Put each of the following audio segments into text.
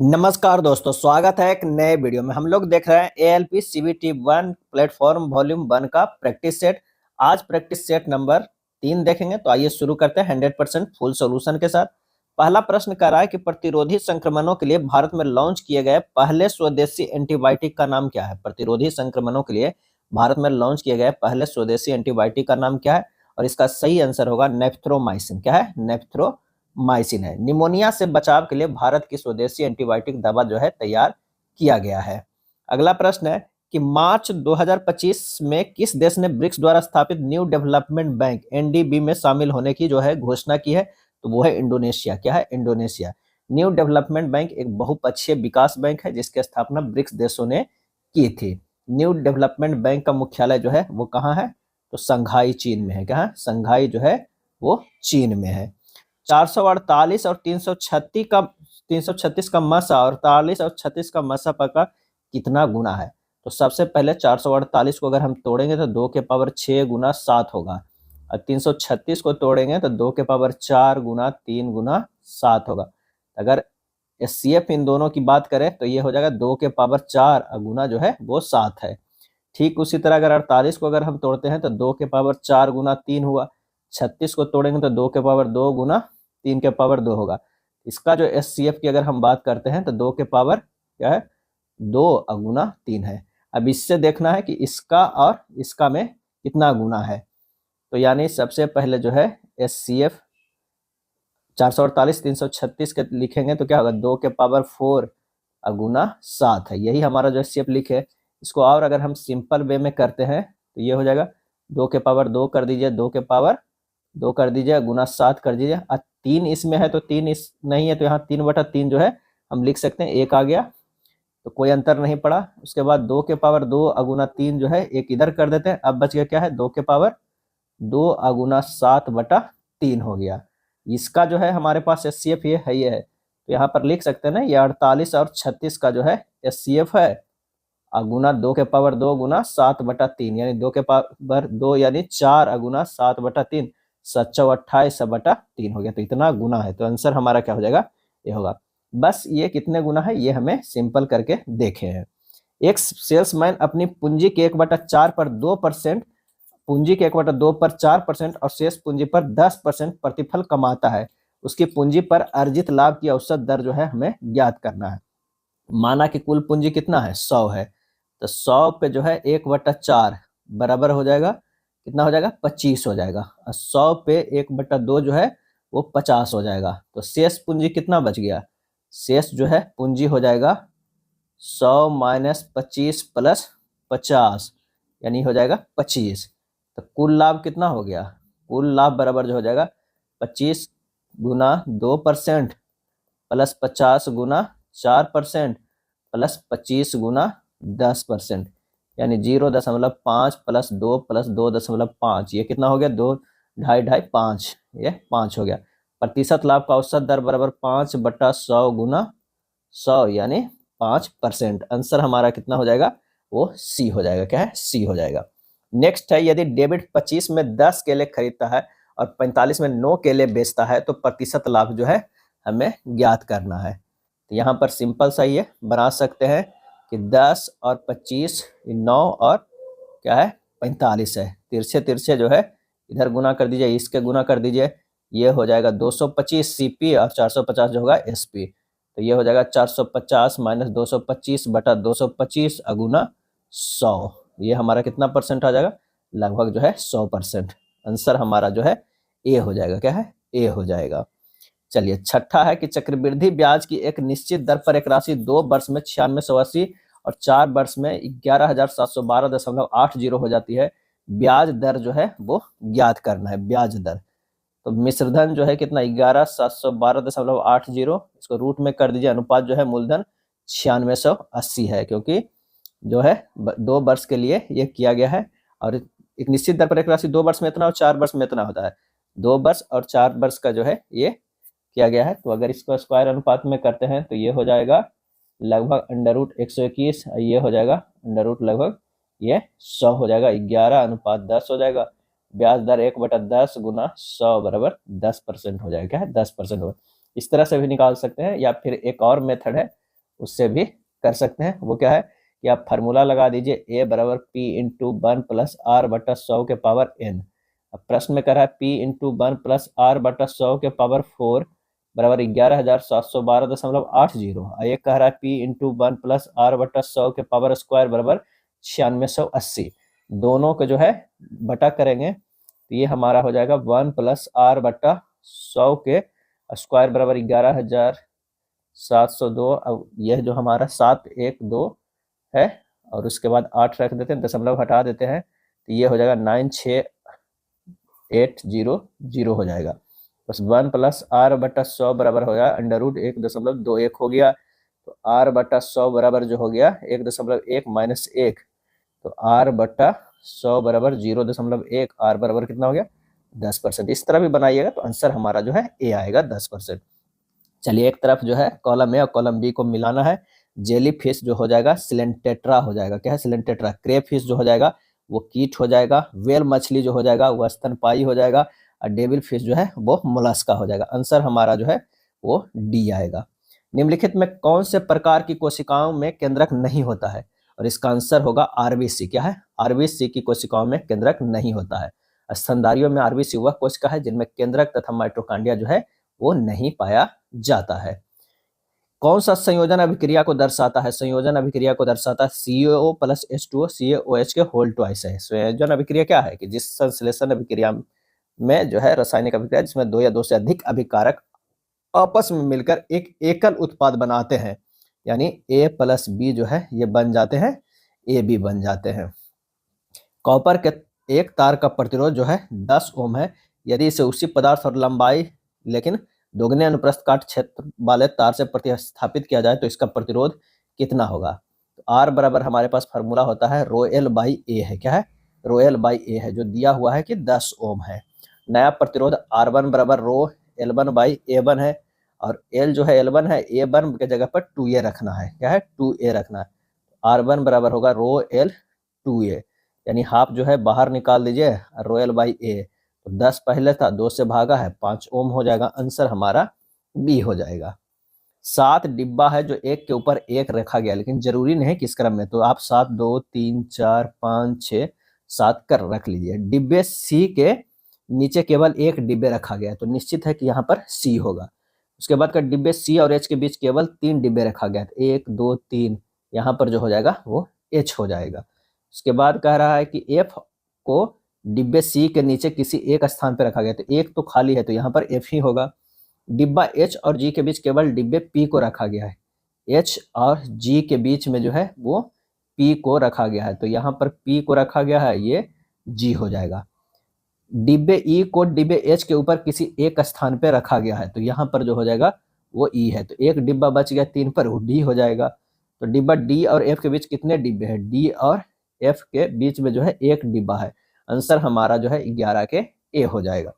नमस्कार दोस्तों, स्वागत है एक नए वीडियो में। हम लोग देख रहे हैं ALP CBT 1 प्लेटफॉर्म वॉल्यूम 1 का प्रैक्टिस सेट। आज प्रैक्टिस सेट नंबर 3 देखेंगे। तो आइए शुरू करते हैं 100% फुल सॉल्यूशन के साथ। पहला प्रश्न कह रहा है कि प्रतिरोधी संक्रमणों के लिए भारत में लॉन्च किए गए पहले स्वदेशी एंटीबायोटिक का नाम क्या है। प्रतिरोधी संक्रमणों के लिए भारत में लॉन्च किए गए पहले स्वदेशी एंटीबायोटिक का नाम क्या है, और इसका सही आंसर होगा नेफ्थ्रोमाइसिन। क्या है? नेफ्थ्रोमाइसिन है। निमोनिया से बचाव के लिए भारत की स्वदेशी एंटीबायोटिक दवा जो है तैयार किया गया है। अगला प्रश्न है कि मार्च 2025 में किस देश ने ब्रिक्स द्वारा स्थापित न्यू डेवलपमेंट बैंक NDB में शामिल होने की जो है घोषणा की है। तो वो है इंडोनेशिया। क्या है? इंडोनेशिया। न्यू डेवलपमेंट बैंक एक बहुपक्षीय विकास बैंक है जिसकी स्थापना ब्रिक्स देशों ने की थी। न्यू डेवलपमेंट बैंक का मुख्यालय जो है वो कहाँ है? तो संघाई चीन में है। क्या है? संघाई जो है वो चीन में है। 448 और 336 का मसा और 48 और 36 का मसा का कितना गुना है? तो सबसे पहले 448 को अगर हम तोड़ेंगे तो 2 के पावर 6 गुना 7 होगा, और 336 को तोड़ेंगे तो 2 के पावर 4 गुना 3 गुना 7 होगा। अगर SCF इन दोनों की बात करें तो ये हो जाएगा 2 के पावर 4 गुना जो है वो 7 है। ठीक उसी तरह अगर 48 को अगर हम तोड़ते हैं तो 2 के पावर 4 गुना 3 हुआ। 36 को तोड़ेंगे तो 2 के पावर 2 गुना 3 के पावर 2 होगा। इसका जो SCF की अगर हम बात करते हैं तो 2 के पावर क्या है? 2 गुना 3 है। अब इससे देखना है कि इसका और इसका में कितना गुना है। तो यानी सबसे पहले जो है SCF 448 336 के लिखेंगे तो क्या होगा? 2 के पावर 4 गुना 7 है। यही हमारा जो SCF लिखे। इसको और अगर हम सिंपल वे में करते हैं तो ये हो जाएगा 2 के पावर 2 कर दीजिए, 2 के पावर 2 कर दीजिए, गुना 7 कर दीजिए। 3 इसमें है तो 3 इस नहीं है तो यहाँ 3/3 जो है हम लिख सकते हैं, 1 आ गया तो कोई अंतर नहीं पड़ा। उसके बाद 2 के पावर 2 गुना 3 जो है एक इधर कर देते हैं। अब बच गया क्या है? 2 के पावर 2 गुना 7/3 हो गया। इसका जो है हमारे पास SCF ये है तो यहाँ पर लिख सकते हैं ना, ये 48 और 36 का जो है SCF है, गुना 2 के पावर 2 गुना 7/3 यानी 2 के पावर 2 यानी 4 गुना 7/3, 7/28/3 हो गया। तो इतना गुना है। तो आंसर हमारा क्या हो जाएगा? ये होगा। बस ये कितने गुना है ये हमें सिंपल करके देखे हैं। एक सेल्समैन अपनी पूंजी के 1/4 पर 2%, पूंजी के 1/2 पर 4% और शेष पूंजी पर 10% प्रतिफल कमाता है। उसकी पूंजी पर अर्जित लाभ की औसत दर जो है हमें ज्ञात करना है। माना कि कुल पूंजी कितना है? 100 है। तो 100 पे जो है 1/4 बराबर हो जाएगा कितना हो जाएगा? 25 हो जाएगा। और 100 पे 1/2 जो है वो 50 हो जाएगा। तो शेष पूंजी कितना बच गया? शेष जो है पूंजी हो जाएगा 100 माइनस 25 प्लस 50 यानी हो जाएगा 25। तो कुल लाभ कितना हो गया? कुल लाभ बराबर जो हो जाएगा 25 गुना 2% प्लस 50 गुना 4% प्लस 25 गुना 10%, यानी 0.5 प्लस 2 प्लस 2.5, ये कितना हो गया? 2 ढाई ढाई 5, ये 5 हो गया। प्रतिशत लाभ का औसत दर बराबर 5/100 गुना 100 यानी 5%। आंसर हमारा कितना हो जाएगा? वो सी हो जाएगा। क्या है? सी हो जाएगा। नेक्स्ट है, यदि डेविड 25 में 10 केले खरीदता है और 45 में 9 केले बेचता है तो प्रतिशत लाभ जो है हमें ज्ञात करना है। तो यहाँ पर सिंपल सा ये बना सकते हैं कि 10 और 25 9 और क्या है? 45 है। तिरछे तिरछे जो है इधर गुना कर दीजिए, इसके गुना कर दीजिए, ये हो जाएगा 225 CP और 450 जो होगा SP। तो ये हो जाएगा 450 माइनस 225/225 गुना 100। ये हमारा कितना परसेंट आ जाएगा? लगभग जो है 100%। आंसर हमारा जो है ए हो जाएगा। क्या है? ए हो जाएगा। चलिए, छठा है कि चक्रवृद्धि ब्याज की एक निश्चित दर पर एक राशि 2 वर्ष में 9680 और 4 वर्ष में 11,712.80 हो जाती है। ब्याज दर जो है वो ज्ञात करना है। ब्याज दर तो मिश्रधन जो है कितना? 11,712.80, इसको रूट में कर दीजिए। अनुपात जो है मूलधन 9680 है, क्योंकि जो है 2 वर्ष के लिए ये किया गया है। और एक निश्चित दर पर एक राशि 2 वर्ष में इतना और 4 वर्ष में इतना होता है। 2 वर्ष और 4 वर्ष का जो है ये किया गया है। तो अगर इसको स्क्वायर अनुपात में करते हैं तो ये हो जाएगा लगभग √121, ये हो जाएगा अंडर लगभग ये 100 हो जाएगा। 11:10 हो जाएगा। ब्याज दर 1/10 गुना 100 बराबर 10% हो जाएगा। क्या है? 10% हो। इस तरह से भी निकाल सकते हैं, या फिर एक और मेथड है उससे भी कर सकते हैं। वो क्या है कि आप फार्मूला लगा दीजिए a बराबर p इंटू 1 प्लस आर बटा 100 के पावर n। अब प्रश्न में कह रहा है p इंटू 1 प्लस आर बटा 100 के पावर 4 बराबर 11,712.80। ये कह रहा है p इंटू 1 प्लस आर बटा 100 के पावर स्क्वायर बराबर 9680। दोनों को जो है बटा करेंगे तो ये हमारा हो जाएगा 1 प्लस आर बटा 100 के स्क्वायर बराबर 11,702। अब यह जो हमारा 712 है और उसके बाद 8 रख देते हैं, दशमलव हटा देते हैं तो ये हो जाएगा 96800 हो जाएगा। बस 1 प्लस आर बटा 100 बराबर हो गया √1.21 हो गया। तो आर बटा 100 बराबर जो हो गया 1.1 माइनस 1, तो आर बटा 100 बराबर 0.1। आर बराबर कितना हो गया 10%। इस तरह भी बनाइएगा तो आंसर हमारा जो है ए आएगा 10%। चलिए एक तरफ जो है कॉलम ए और कॉलम बी को मिलाना है। जेली फिश जो हो जाएगा सिलेंटेट्रा हो जाएगा। क्या है सिलेंटेट्रा। क्रे फिश जो हो जाएगा वो कीट हो जाएगा। वेल मछली जो हो जाएगा वो स्तनपायी हो जाएगा। और डेविल फिश जो है वो मोलस्का हो जाएगा। आंसर हमारा जो है वो डी आएगा। निम्नलिखित में कौन से प्रकार की कोशिकाओं में केंद्रक नहीं होता है, और इसका आंसर होगा आरबीसी। क्या है आरबीसी की कोशिकाओं में केंद्रक नहीं होता है। स्तनधारियों में आरबीसी वह कोशिका है जिनमें केंद्रक तथा माइटोकॉन्ड्रिया जो है वो नहीं पाया जाता है। कौन सा संयोजन अभिक्रिया को दर्शाता है। संयोजन अभिक्रिया को दर्शाता है CaO प्लस H2O CaOH के होल ट्वाइस है। संयोजन अभिक्रिया क्या है कि जिस संश्लेषण अभिक्रिया में जो है रासायनिक अभिक्रिया जिसमें 2 या 2 से अधिक अभिकारक आपस में मिलकर एक एकल उत्पाद बनाते हैं, यानी A प्लस बी जो है ये बन जाते हैं AB बन जाते हैं। कॉपर के एक तार का प्रतिरोध जो है 10 ओम है। यदि इसे उसी पदार्थ और लंबाई लेकिन दोगुने अनुप्रस्थ काट क्षेत्र वाले तार से प्रतिस्थापित किया जाए तो इसका प्रतिरोध कितना होगा। तो आर बराबर हमारे पास फार्मूला होता है ρl बाई ए है। क्या है ρl बाई ए है जो दिया हुआ है कि 10 ओम है। नया प्रतिरोध R1 बराबर ρl1 बाई A1 है और L जो है L1 है A1 के जगह पर 2A रखना है। क्या है 2A रखना है। R1 बराबर होगा ρl 2A, यानी हाफ जो है बाहर निकाल दीजिए ρl बाई ए। तो 10 पहले था 2 से भागा है 5 ओम हो जाएगा। आंसर हमारा बी हो जाएगा। 7 डिब्बा है जो एक के ऊपर एक रखा गया, लेकिन जरूरी नहीं किस क्रम में, तो आप 7 2 3 4 5 6 7 कर रख लीजिए। डिब्बे सी के नीचे केवल एक डिब्बे रखा गया तो निश्चित है कि यहाँ पर सी होगा। उसके बाद का डिब्बे सी और एच के बीच केवल 3 डिब्बे रखा गया, 1 2 3, यहाँ पर जो हो जाएगा वो एच हो जाएगा। उसके बाद कह रहा है कि एफ को डिब्बे सी के नीचे किसी एक स्थान पर रखा गया, तो एक तो खाली है तो यहाँ पर एफ ही होगा। डिब्बा एच और जी के बीच केवल डिब्बे पी को रखा गया है, एच और जी के बीच में जो है वो पी को रखा गया है, तो यहाँ पर पी को रखा गया है, ये जी हो जाएगा। डिब्बे ई को डिब्बे एच के ऊपर किसी एक स्थान पे रखा गया है, तो यहाँ पर जो हो जाएगा वो ई है, तो एक डिब्बा बच गया 3 पर, वो डी हो जाएगा। तो डिब्बा डी और एफ के बीच कितने डिब्बे हैं, डी और एफ के बीच में जो है एक डिब्बा है। आंसर हमारा जो है 11 के ए हो जाएगा।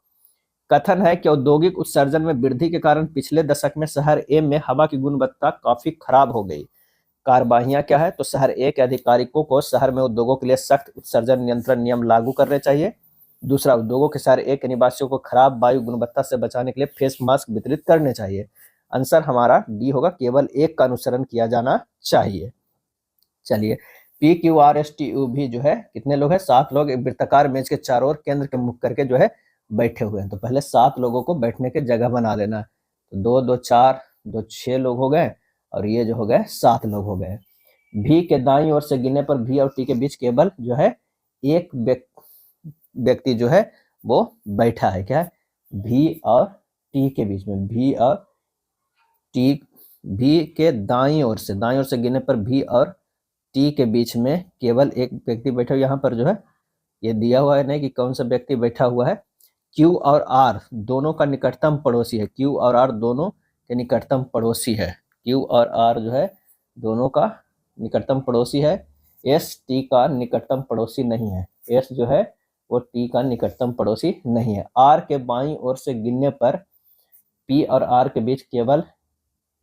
कथन है कि औद्योगिक उत्सर्जन में वृद्धि के कारण पिछले दशक में शहर ए में हवा की गुणवत्ता काफी खराब हो गई। कार्यवाहियां क्या है, तो शहर ए के अधिकारियों को शहर में उद्योगों के लिए सख्त उत्सर्जन नियंत्रण नियम लागू करने चाहिए। दूसरा, उद्योगों के शहर ए के निवासियों को खराब वायु गुणवत्ता से बचाने के लिए फेस मास्क वितरित करने चाहिए। आंसर हमारा डी होगा, केवल एक का अनुसरण किया जाना चाहिए। चलिए P Q R S T U भी जो है कितने लोग हैं, 7 लोग एक वृत्ताकार मेज के चारों ओर केंद्र के मुख करके जो है बैठे हुए हैं। तो पहले 7 लोगों को बैठने की जगह बना लेना है। तो 2 2 4 2 6 लोग हो गए और ये जो हो गए 7 लोग हो गए। भी के दाईं ओर से गिनने पर भी और टी के बीच केवल जो है एक व्यक्ति जो है वो बैठा है। क्या है, भी और टी के बीच में, भी और टी, भी के दाईं ओर से गिनने पर भी और टी के बीच में केवल एक व्यक्ति बैठा। यहाँ पर जो है ये दिया हुआ है नहीं कि कौन सा व्यक्ति बैठा हुआ है। क्यू और आर दोनों का निकटतम पड़ोसी है, क्यू और आर दोनों के निकटतम पड़ोसी है, क्यू और आर जो है दोनों का निकटतम पड़ोसी है। एस टी का निकटतम पड़ोसी नहीं है, एस जो है वो टी का निकटतम पड़ोसी नहीं है। आर के बाईं ओर से गिनने पर पी और आर के बीच केवल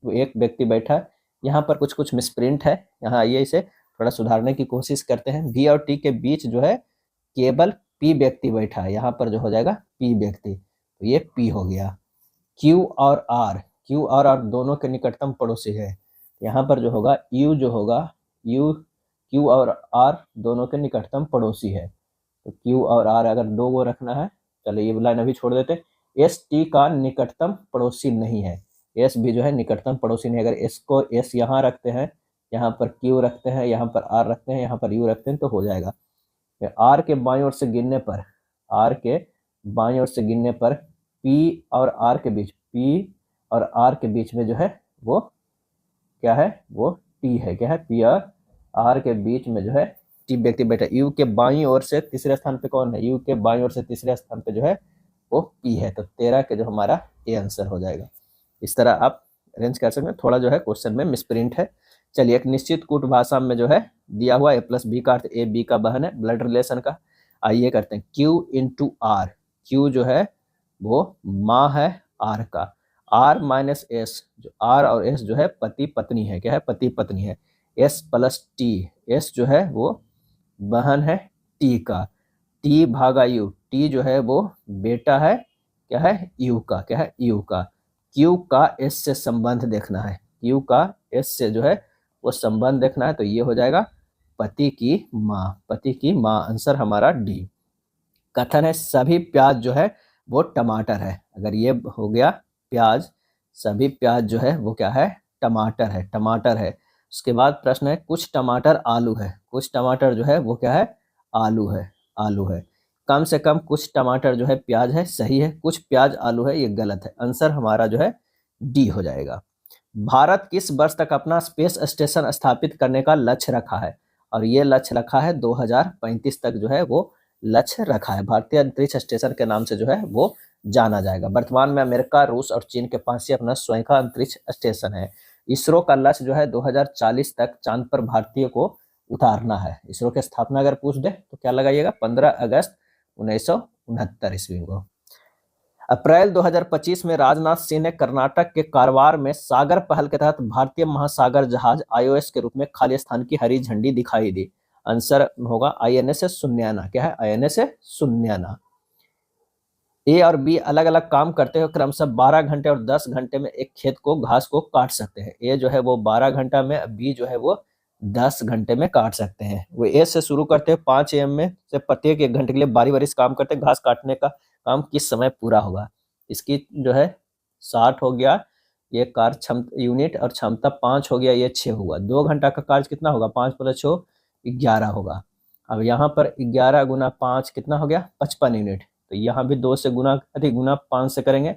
एक व्यक्ति बैठा है। यहाँ पर कुछ मिसप्रिंट है, यहाँ आइए इसे थोड़ा सुधारने की कोशिश करते हैं। बी और टी के बीच जो है केवल पी व्यक्ति बैठा है, यहाँ पर जो हो जाएगा पी व्यक्ति, तो ये पी हो गया। क्यू और आर दोनों के निकटतम पड़ोसी है, यहाँ पर जो होगा u जो होगा u q और r दोनों के निकटतम पड़ोसी है। तो q और r अगर दो को रखना है, चलो ये लाइन अभी छोड़ देते। s t का निकटतम पड़ोसी नहीं है, s भी जो है निकटतम पड़ोसी नहीं। अगर s को s यहाँ रखते हैं, यहाँ पर q रखते हैं, यहाँ पर r रखते हैं, यहाँ पर u रखते हैं तो हो जाएगा। r के बाईं ओर से गिनने पर, r के बाईं ओर से गिनने पर p और r के बीच, p और r के बीच में जो है वो क्या है, वो t है। क्या है, p और r के बीच में जो है t व्यक्ति बैठा। u के बाईं ओर से तीसरे स्थान पे कौन है, u के बाईं ओर से तीसरे स्थान पे जो है वो p है। तो 13 के जो हमारा ए आंसर हो जाएगा। इस तरह आप अरेंज कर सकते हैं। थोड़ा जो है क्वेश्चन में मिसप्रिंट है। चलिए, एक निश्चित कूट भाषा में जो है दिया हुआ a प्लस बी का अर्थ a b का बहन है, ब्लड रिलेशन का। आइए करते हैं q इंटू r। q जो है वो माँ है r का, r माइनस एस, जो r और s जो है पति पत्नी है। क्या है, पति पत्नी है। s प्लस t, s जो है वो बहन है t का, t भागा u, t जो है वो बेटा है क्या है, u का। क्या है, u का। q का s से संबंध देखना है, q का s से जो है वो संबंध देखना है। तो ये हो जाएगा पति की माँ, पति की माँ। आंसर हमारा डी। कथन है सभी प्याज जो है वो टमाटर है। अगर ये हो गया प्याज, सभी प्याज जो है वो क्या है, टमाटर है, टमाटर है। उसके बाद प्रश्न है कुछ टमाटर आलू है। कुछ टमाटर जो है वो क्या है, आलू है, आलू है। कम से कम कुछ टमाटर जो है प्याज है, सही है। कुछ प्याज आलू है, ये गलत है। आंसर हमारा जो है डी हो जाएगा। भारत किस वर्ष तक अपना स्पेस स्टेशन स्थापित करने का लक्ष्य रखा है? और ये लक्ष्य रखा है 2035 तक जो है वो लक्ष्य रखा है। भारतीय अंतरिक्ष स्टेशन के नाम से जो है वो जाना जाएगा। वर्तमान में अमेरिका, रूस और चीन के पास ही अपना स्वयं का अंतरिक्ष स्टेशन है। इसरो का लक्ष्य जो है 2040 तक चांद पर भारतीय को उतारना है। इसरो की स्थापना अगर पूछ दे तो क्या लगाइएगा, 15 अगस्त 1969 ईस्वी को। अप्रैल 2025 में राजनाथ सिंह ने कर्नाटक के कारवार में सागर पहल के तहत भारतीय महासागर जहाज आईओएस के रूप में खाली स्थान की हरी झंडी दिखाई दी। आंसर होगा आईएनएस सुन्याना। क्या है, आईएनएस सुन्याना। ए और बी अलग अलग काम करते हुए क्रमशः 12 घंटे और 10 घंटे में एक खेत को घास को काट सकते हैं। ए जो है वो 12 घंटा में, बी जो है वो 10 घंटे में काट सकते हैं। वो ए से शुरू करते हैं 5 AM में से प्रत्येक 1 घंटे के लिए बारी बारी से काम करते हैं। घास काटने का काम किस समय पूरा होगा? इसकी जो है 60 हो गया ये कार्य क्षमता यूनिट, और क्षमता 5 हो गया, ये 6 हुआ। 2 घंटा का कार्य कितना होगा, 5 + 6 11 होगा। अब यहाँ पर 11 × 5 कितना हो गया, 55 यूनिट। तो यहाँ भी 2 से गुना अधिक गुना 5 से करेंगे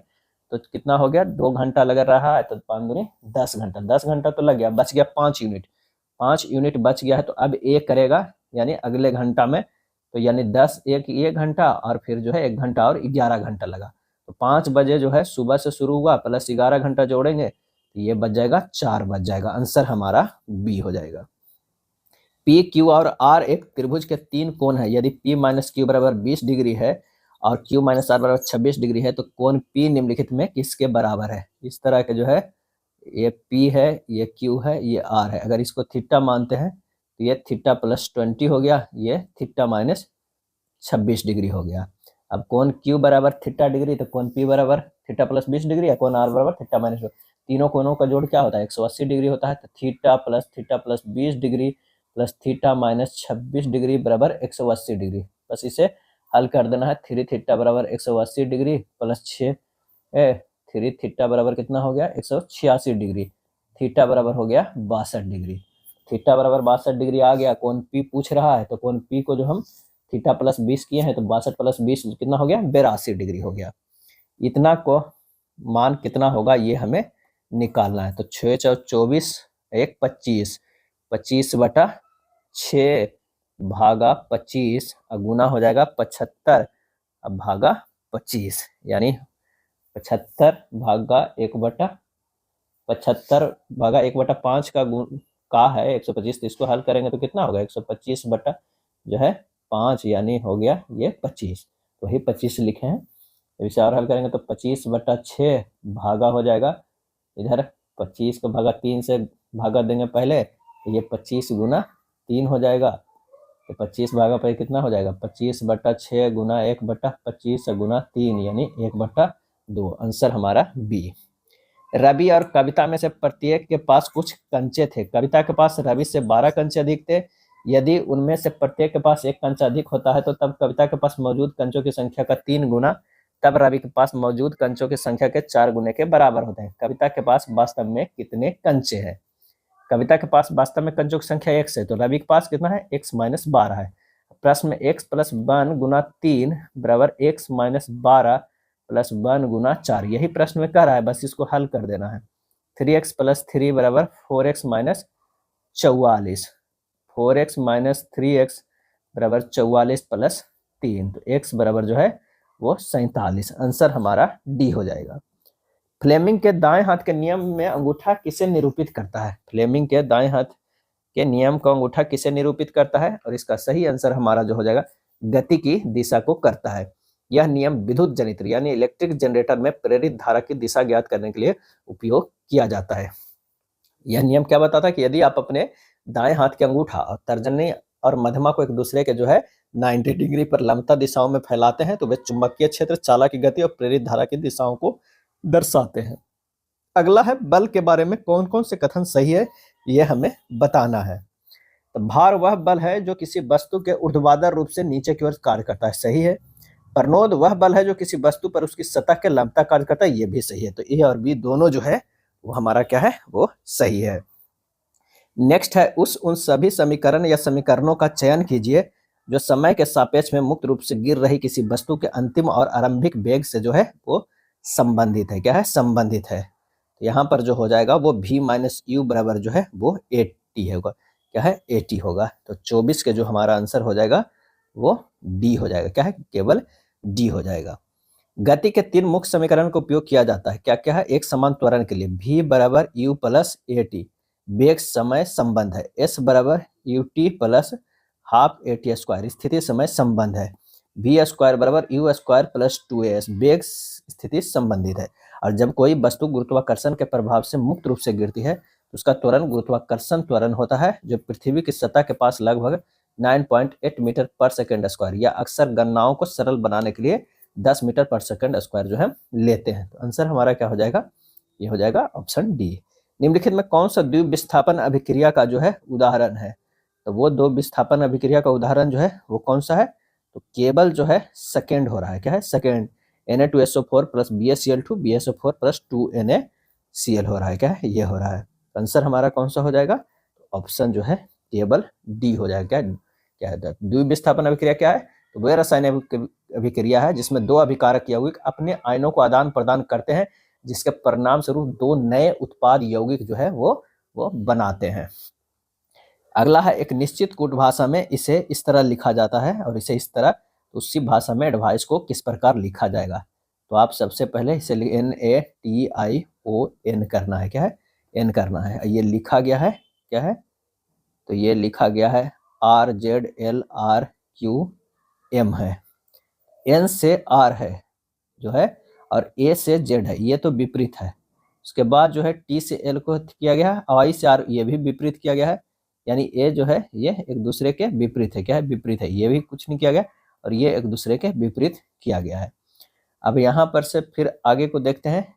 तो कितना हो गया, 2 घंटा लग रहा है तो 5 दूनी 10 घंटा। 10 घंटा तो लग गया, बच गया 5 यूनिट। 5 यूनिट बच गया है तो अब ए करेगा यानी अगले घंटा में। तो यानी 10 1 घंटा और फिर जो है 1 घंटा और 11 घंटा लगा। तो 5 बजे जो है सुबह से शुरू हुआ प्लस 11 घंटा जोड़ेंगे तो ये बच जाएगा 4 बच जाएगा। आंसर हमारा बी हो जाएगा। पी, क्यू और आर एक त्रिभुज के 3 कोण है। यदि पी माइनस क्यू बराबर 20 डिग्री है और क्यू माइनस आर बराबर 26 डिग्री है तो कोण पी निम्नलिखित में किसके बराबर है? इस तरह के जो है ये पी है, ये क्यू है, ये आर है। अगर इसको थीटा मानते हैं तो ये थीटा + 20 हो गया, ये थीटा माइनस 26 डिग्री हो गया। अब कोण क्यू बराबर थीटा डिग्री तो कोण पी बराबर थीटा + 20 डिग्री है, कोण आर बराबर थीटा माइनस। तीनों कोणों का जोड़ क्या होता है, 180 डिग्री होता है। तो theta + 20 degree plus theta minus 26 degree बराबर 180 डिग्री। बस इसे हल कर देना है। 3 थीटा बराबर 180 डिग्री प्लस 6 3 थीटा बराबर कितना हो गया, 186 डिग्री। थीटा बराबर हो गया 62 डिग्री। थीटा बराबर 62 डिग्री आ गया। कोण पी पूछ रहा है तो कोण पी को जो हम थीटा + 20 किए हैं तो 62 + 20 कितना हो गया, 82 डिग्री हो गया। इतना को मान कितना होगा ये हमें निकालना है। तो 6 × 24 1 25, 25/6 भागा 25 गुना हो जाएगा 75 अब भागा 25, यानी 75 भागा 1/5 का गुण का है 125। तो इसको हल करेंगे तो कितना होगा, 125/5 यानी हो गया ये 25। तो वही 25 लिखे हैं। इसे और हल करेंगे तो 25/6 भागा हो जाएगा, इधर 25 को भागा 3 से भागा देंगे पहले तो ये 25 × 3 हो जाएगा। तो 25 भागा पर कितना हो जाएगा, 25/6 गुना 1/25 गुना 3 यानी 1/2। आंसर हमारा बी। रवि और कविता में से प्रत्येक के पास कुछ कंचे थे। कविता के पास रवि से 12 कंचे अधिक थे। यदि उनमें से प्रत्येक के पास एक कंचा अधिक होता है तो तब कविता के पास मौजूद कंचों की संख्या का 3 गुना, तब रवि के पास मौजूद कंचों की संख्या के 4 गुने के बराबर होते हैं। कविता के पास वास्तव में कितने कंचे हैं? कविता के पास वास्तव में कंचों की संख्या x है, तो रवि के पास कितना है? x माइनस 12 है। प्रश्न में x प्लस 1 गुना 3 बराबर x माइनस 12 प्लस 1 गुना 4, यही प्रश्न में कह रहा है, बस इसको हल कर देना है। 3x प्लस 3 बराबर 4x minus 44, 4x minus 3x बराबर 44 प्लस 3, तो x बराबर जो है वो 47। आंसर हमारा डी हो जाएगा। फ्लेमिंग के दाएं हाथ के नियम में अंगूठा किसे निरूपित करता है? फ्लेमिंग के दाएं हाथ के नियम को अंगूठा किसे निरूपित करता है? और इसका सही आंसर हमारा जो हो जाएगा गति की दिशा को करता है। यह नियम विद्युत जनित्र यानी इलेक्ट्रिक जनरेटर में प्रेरित धारा की दिशा ज्ञात करने के लिए उपयोग किया जाता है। यह नियम क्या बताता है कि यदि आप अपने दाएं हाथ के अंगूठा और तर्जनी और मध्यमा को एक दूसरे के जो है 90 डिग्री पर लंबता दिशाओं में फैलाते हैं तो वे चुंबकीय क्षेत्र, चालक की गति और प्रेरित धारा की दिशाओं को दर्शाते हैं। अगला है बल के बारे में कौन कौन से कथन सही है, यह हमें बताना है। तो भार वह बल है जो किसी वस्तु के ऊर्ध्वाधर रूप से नीचे की ओर कार्य करता है, सही है। प्रनोद वह बल है जो किसी वस्तु पर उसकी सतह के लंबता कार्य करता है, यह भी सही है। तो ए और बी दोनों जो है वो हमारा क्या है? वो सही है। नेक्स्ट है उन सभी समीकरण या समीकरणों का चयन कीजिए जो समय के सापेक्ष में मुक्त रूप से गिर रही किसी वस्तु के अंतिम और आरंभिक वेग से जो है वो संबंधित है। क्या है? संबंधित है। तो यहाँ पर जो हो जाएगा वो v माइनस यू बराबर जो है वो 80 होगा। क्या है? 80 होगा। तो 24 के जो हमारा आंसर हो जाएगा वो डी हो जाएगा। क्या है? केवल डी हो जाएगा। गति के 3 मुख्य समीकरण का उपयोग किया जाता है। क्या क्या है? एक समान त्वरण के लिए v बराबर यू प्लस ए टी, वेग समय संबंध है। s बराबर U T plus half A T square, स्थिति समय संबंध है। v स्क्वायर बराबर यू स्क्वायर प्लस 2as, वेग स्थिति संबंधित है। और जब कोई वस्तु गुरुत्वाकर्षण के प्रभाव से मुक्त रूप से गिरती है तो उसका त्वरण गुरुत्वाकर्षण त्वरण होता है जो पृथ्वी की सतह के पास लगभग 9.8 मीटर पर सेकेंड स्क्वायर, या अक्सर गणनाओं को सरल बनाने के लिए 10 मीटर पर सेकेंड स्क्वायर जो है लेते हैं। तो आंसर हमारा क्या हो जाएगा? ये हो जाएगा ऑप्शन डी। निम्नलिखित में कौन सा द्विविस्थापन अभिक्रिया का जो है उदाहरण है? तो वो दो विस्थापन अभिक्रिया का उदाहरण जो है वो कौन सा है? तो केवल जो है सेकेंड हो रहा है। क्या है? Second. Na2SO4 plus BaCl2 BaSO4 plus 2NaCl हो रहा है। क्या है? ये हो रहा है। आंसर हमारा कौन सा हो जाएगा? ऑप्शन जो है केवल डी हो जाएगा। क्या है? द्विविस्थापन अभिक्रिया क्या है? तो वह रासायनिक अभिक्रिया है जिसमें दो अभिकारक यौगिक अपने आयनों को आदान प्रदान करते हैं जिसके परिणाम स्वरूप दो नए उत्पाद यौगिक जो है वो बनाते हैं। अगला है एक निश्चित कूट भाषा में इसे इस तरह लिखा जाता है और इसे इस तरह, तो उसी भाषा में एडवाइस को किस प्रकार लिखा जाएगा? तो आप सबसे पहले इसे NaTiON करना है। क्या है? एन करना है। ये लिखा गया है। क्या है? तो ये लिखा गया है RZLRQM है। N से R है जो है और A से Z है, ये तो विपरीत है। उसके बाद जो है T से L को किया गया है, I से R ये भी विपरीत किया गया है, यानी A जो है ये एक दूसरे के विपरीत है। क्या है? विपरीत है। ये भी कुछ नहीं किया गया और ये एक दूसरे के विपरीत किया गया है। अब यहाँ पर से फिर आगे को देखते हैं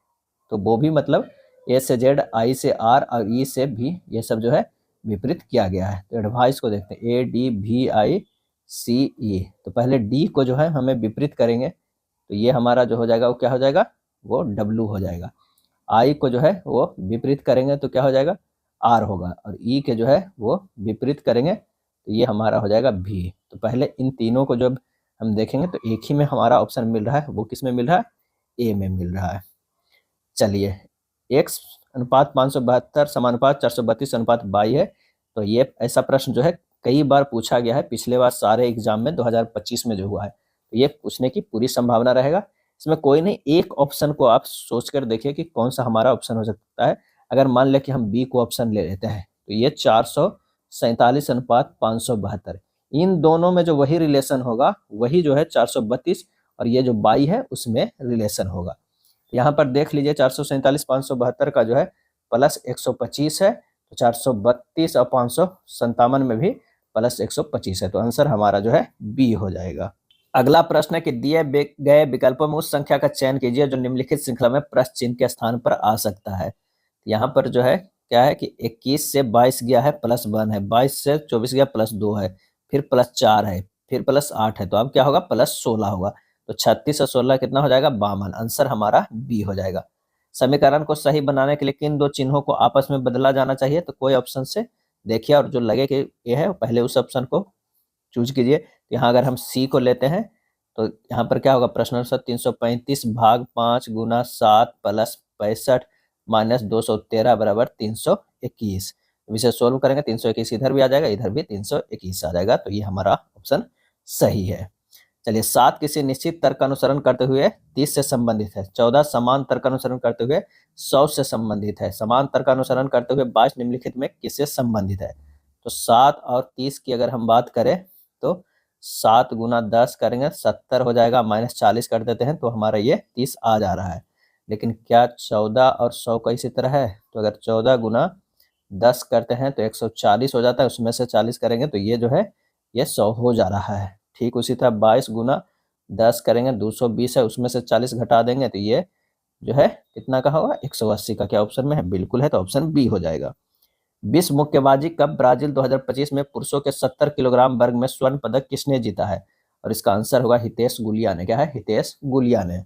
तो वो भी मतलब A से Z, I से R और E से भी ये सब जो है विपरीत किया गया है। तो एडवाइस को देखते हैं ADVICE। तो पहले D को जो है हमें विपरीत करेंगे तो ये हमारा जो हो जाएगा वो क्या हो जाएगा? वो W हो जाएगा। I को जो है वो विपरीत करेंगे तो क्या हो जाएगा? R होगा। और E के जो है वो विपरीत करेंगे तो ये हमारा हो जाएगा V। तो पहले इन तीनों को जब हम देखेंगे तो एक ही में हमारा ऑप्शन मिल रहा है, वो किस में मिल रहा है? A में मिल रहा है। चलिए, x अनुपात 572 समानुपात 432 अनुपात 22 है। तो ये ऐसा प्रश्न जो है कई बार पूछा गया है, पिछले बार सारे एग्जाम में 2025 में जो हुआ है, तो ये पूछने की पूरी संभावना रहेगा। इसमें कोई नहीं, एक ऑप्शन को आप सोच कर देखिए कि कौन सा हमारा ऑप्शन हो सकता है। अगर मान लें कि हम बी को ऑप्शन ले लेते हैं तो ये 447 अनुपात 572, इन दोनों में जो वही रिलेशन होगा वही जो है 432 और ये जो 22 है उसमें रिलेशन होगा। यहाँ पर देख लीजिए 447 572 का जो है प्लस 125 है, तो 432 और 557 में भी प्लस 125 है। तो आंसर हमारा जो है बी हो जाएगा। अगला प्रश्न है कि दिए गए विकल्पों में उस संख्या का चयन कीजिए जो निम्नलिखित श्रृंखला में प्रश्न चिन्ह के स्थान पर आ सकता है। यहाँ पर जो है क्या है कि 21 से 22 गया है +1 है, 22 से 24 गया +2 है, फिर +4 है, फिर +8 है, तो अब क्या होगा +16 होगा। तो 36 और 16 कितना हो जाएगा 52। आंसर हमारा बी हो जाएगा। समीकरण को सही बनाने के लिए किन दो चिन्हों को आपस में बदला जाना चाहिए, तो कोई ऑप्शन से देखिए और जो लगे कि ये है पहले उस ऑप्शन को चूज कीजिए। यहाँ अगर हम सी को लेते हैं तो यहाँ पर क्या होगा प्रश्न अनुसार 335 भाग 5 गुना 7 प्लस 65 माइनस 213 बराबर 321। इसे सोल्व करेंगे 321 इधर भी आ जाएगा, इधर भी 321 आ जाएगा, तो ये हमारा ऑप्शन सही है। चलिए 7 किसी निश्चित तर्क का अनुसरण करते हुए 30 से संबंधित है, 14 समान तर्क का अनुसरण करते हुए 100 से संबंधित है, समान तर्क का अनुसरण करते हुए 22 निम्नलिखित में किससे संबंधित है। तो 7 और 30 की अगर हम बात करें तो 7 गुना 10 करेंगे 70 हो जाएगा, -40 कर देते हैं तो हमारा ये 30 आ जा रहा है। लेकिन क्या 14 और 100 का इसी तरह है, तो अगर 14 गुना 10 करते हैं तो 140 हो जाता है, उसमें से 40 करेंगे तो ये जो है ये 100 हो जा रहा है। ठीक उसी तरह 22 गुना 10 करेंगे 220 है, उसमें से 40 घटा देंगे तो ये जो है कितना का होगा 180 का। क्या ऑप्शन में है, बिल्कुल है, तो ऑप्शन बी हो जाएगा। विश्व मुक्केबाजी कप ब्राजील 2025 में पुरुषों के 70 किलोग्राम वर्ग में स्वर्ण पदक किसने जीता है, और इसका आंसर होगा हितेश गुलिया ने। क्या है, हितेश गुलिया ने।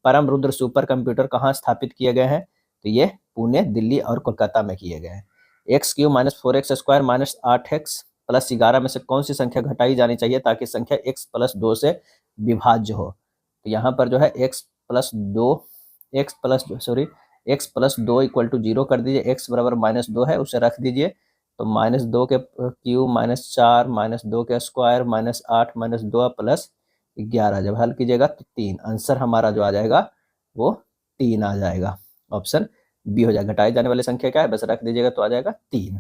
परम रुद्र सुपर कंप्यूटर कहाँ स्थापित किए गए हैं, तो ये पुणे, दिल्ली और कोलकाता में किए गए हैं। x³ - 4x² - 8x + 11 में से कौन सी संख्या घटाई जानी चाहिए ताकि संख्या x + 2 से विभाज्य हो। तो यहाँ पर जो है x + 2 = 0 कर दीजिए, x बराबर -2 है उसे रख दीजिए, तो -2 के क्यूब -4 -2 के स्क्वायर -8 -2 + 11 जब हल कीजिएगा तो 3। आंसर हमारा जो आ जाएगा वो 3 आ जाएगा, ऑप्शन बी हो जाएगा। घटाई जाने वाली संख्या क्या है, बस रख दीजिएगा तो आ जाएगा 3।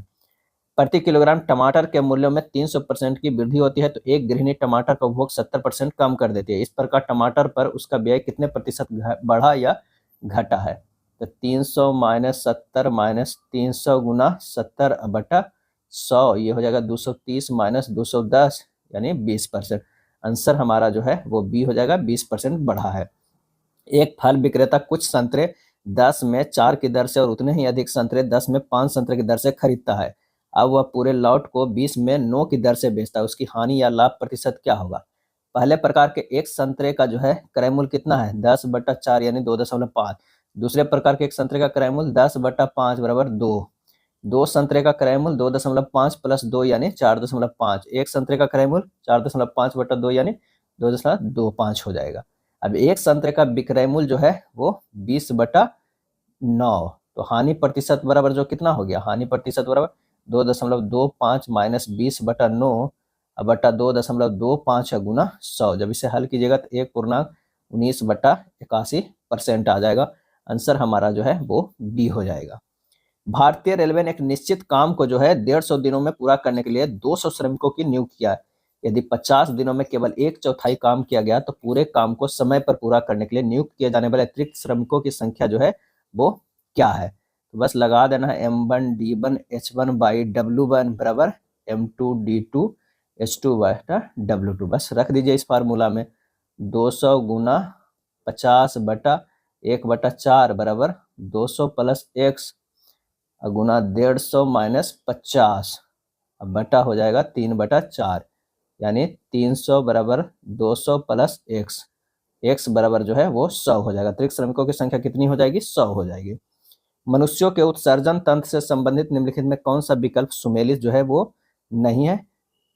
प्रति किलोग्राम टमाटर के मूल्यों में 300% की वृद्धि होती है तो एक गृहिणी टमाटर का उपभोग 70% कम कर देती है। इस प्रकार टमाटर पर उसका व्यय कितने प्रतिशत बढ़ा या घटा है। तो 300 - 70 - 300 गुना 70 बटा 100 ये हो जाएगा 230 - 210 यानी 20%। आंसर हमारा जो है वो बी हो जाएगा, 20% बढ़ा है। एक फल विक्रेता कुछ संतरे 10 में 4 की दर से और उतने ही अधिक संतरे 10 में 5 संतरे की दर से खरीदता है। अब वह पूरे लॉट को 20 में 9 की दर से बेचता है, उसकी हानि या लाभ प्रतिशत क्या होगा। पहले प्रकार के एक संतरे का जो है क्रय मूल्य कितना है 10/4 यानी 2.5। दूसरे प्रकार के एक संतरे का क्रय मूल्य 10/5 बराबर 2। दो संतरे का क्रय मूल्य 2.5 + 2 यानी 4.5। एक संतरे का क्रय मूल्य 4.5/2 यानी 2.25 हो जाएगा। अब एक संतरे का विक्रय मूल्य जो है वो 20/9, तो हानि प्रतिशत बराबर जो कितना हो गया, हानि प्रतिशत बराबर 2.25 - 20/9 बटा 2.25 गुना 100। जब इसे हल कीजिएगा तो 1.19/81% आ जाएगा। आंसर हमारा जो है वो बी हो जाएगा। भारतीय रेलवे ने एक निश्चित काम को जो है 150 दिनों में पूरा करने के लिए 200 श्रमिकों की नियुक्ति किया है। यदि 50 दिनों में केवल 1/4 काम किया गया तो पूरे काम को समय पर पूरा करने के लिए नियुक्त किए जाने वाले अतिरिक्त श्रमिकों की संख्या जो है वो क्या है। तो बस लगा देना है M1 D1 H1/W1 बराबर M2 D2 H2/W2। बस रख दीजिए इस फार्मूला में 200 गुना 50/1/4 बराबर 200 + x गुना 150 - 50 अब बटा हो जाएगा 3/4 यानी 300 बराबर 200 + x बराबर जो है वो 100 हो जाएगा। अतिरिक्त श्रमिकों की संख्या कितनी हो जाएगी, 100 हो जाएगी। मनुष्यों के उत्सर्जन तंत्र से संबंधित निम्नलिखित में कौन सा विकल्प सुमेलित जो है वो नहीं है।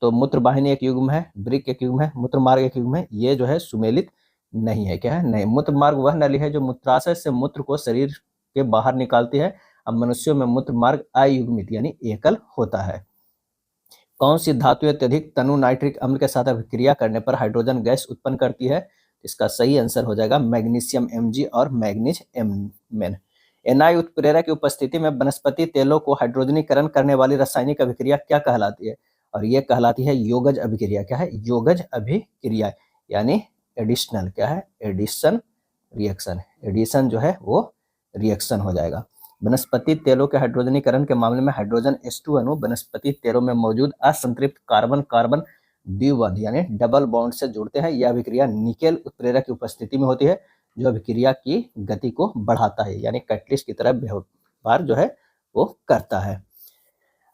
तो मूत्रवाहिनी एक युग्म है, वृक्क एक युग्म है, मूत्रमार्ग एक युग्म है, ये जो है सुमेलित नहीं है। क्या है, नहीं। मूत्रमार्ग वह नली है जो मूत्राशय से मूत्र को शरीर के बाहर निकालती है। अब मनुष्यों में मूत्रमार्ग अयुग्मित यानी एकल होता है। कौन सी धातु अत्यधिक तनु नाइट्रिक अम्ल के साथ अभिक्रिया करने पर हाइड्रोजन गैस उत्पन्न करती है। इसका सही आंसर हो जाएगा मैग्नीशियम Mg और मैग्नीज Mn। एनआई उत्प्रेरक की उपस्थिति में वनस्पति तेलों को हाइड्रोजनीकरण करने वाली रासायनिक अभिक्रिया क्या कहलाती है, और ये कहलाती है योगज अभिक्रिया। क्या है, योगज अभिक्रिया यानी एडिशनल, क्या है, एडिशन रिएक्शन। एडिशन जो है वो रिएक्शन हो जाएगा। वनस्पति तेलों के हाइड्रोजनीकरण के मामले में हाइड्रोजन H2 अणु वनस्पति तेलों में मौजूद असंतृप्त कार्बन कार्बन द्विबंध यानी डबल बॉन्ड से जुड़ते हैं। यह अभिक्रिया निकेल उत्प्रेरक की उपस्थिति में होती है, जो अभिक्रिया की गति को बढ़ाता है, यानी कैटलिस्ट की तरह व्यवहार जो है वो करता है।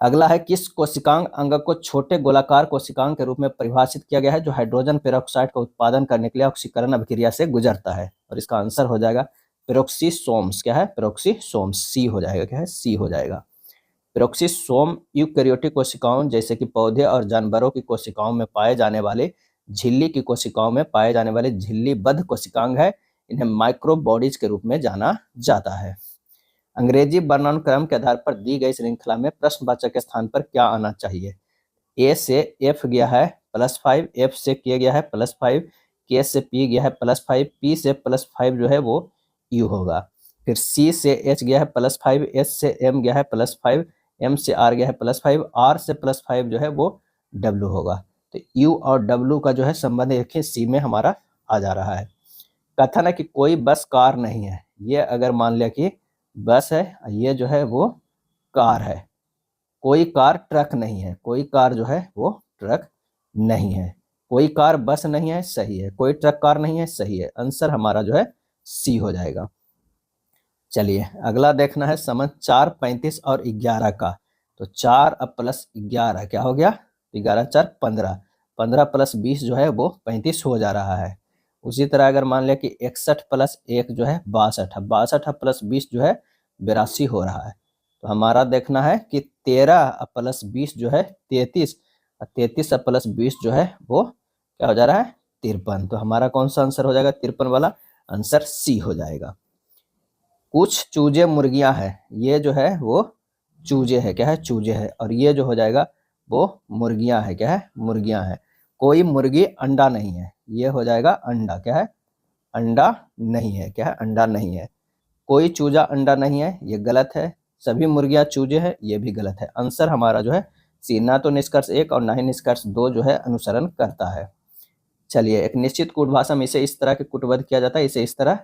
अगला है, किस कोशिकांग अंग को छोटे गोलाकार कोशिकांग के रूप में परिभाषित किया गया है, जो हाइड्रोजन पेरोक्साइड का उत्पादन करने के लिए ऑक्सीकरण अभिक्रिया से गुजरता है? और इसका आंसर हो जाएगा पेरोक्सीसोम्स। क्या है? पेरोक्सीसोम्स। सी हो जाएगा। क्या है? सी हो जाएगा। पेरोक्सीसोम यूकैरियोटिक कोशिकाओं जैसे कि पौधे और जानवरों की कोशिकाओं में पाए जाने वाले झिल्ली की कोशिकाओं में पाए जाने वाले झिल्लीबद्ध कोशिकांग है। इन्हें माइक्रोबॉडीज के रूप में जाना जाता है। अंग्रेजी वर्णानुक्रम के आधार पर दी गई श्रृंखला में प्रश्नवाचक के स्थान पर क्या आना चाहिए? ए से एफ गया है +5, एफ से के गया है +5, के से पी गया है +5, पी से +5 जो है वो यू होगा। फिर सी से एच गया है +5, एच से एम गया है +5, एम से आर गया है +5, आर से +5 जो है वो डब्ल्यू होगा। तो यू और डब्ल्यू का जो है संबंध देखिए सी में हमारा आ जा रहा है। कथन है कि कोई बस कार नहीं है। ये अगर मान लिया कि बस है, ये जो है वो कार है। कोई कार ट्रक नहीं है, कोई कार जो है वो ट्रक नहीं है। कोई कार बस नहीं है, सही है। कोई ट्रक कार नहीं है, सही है। आंसर हमारा जो है सी हो जाएगा। चलिए अगला देखना है समझ 4, 35 और 11 का। तो 4 अब +11 क्या हो गया? 11 4 15, 15 + 20 जो है वो 35 हो जा रहा है। उसी तरह अगर मान लिया कि 61 + 1 जो है 62 है, 62 + 20 जो है 82 हो रहा है। तो हमारा देखना है कि 13 + 20 जो है 33, और 33 + 20 जो है वो क्या हो जा रहा है? 53। तो हमारा कौन सा आंसर हो जाएगा? 53 वाला आंसर सी हो जाएगा। कुछ चूजे मुर्गियां हैं, ये जो है वो चूजे है। क्या है? चूजे है। और ये जो हो जाएगा वो मुर्गियां है। क्या है? मुर्गियां है। कोई मुर्गी अंडा नहीं है, ये हो जाएगा अंडा। क्या है? अंडा नहीं है। क्या है? अंडा नहीं है। कोई चूजा अंडा नहीं है, ये गलत है। सभी मुर्गियां चूजे हैं, ये भी गलत है। आंसर हमारा जो है सी, ना तो निष्कर्ष 1 और ना ही निष्कर्ष 2 जो है अनुसरण करता है। चलिए एक निश्चित कूटभाषा में इसे इस तरह के कूटबद्ध किया जाता है, इसे इस तरह।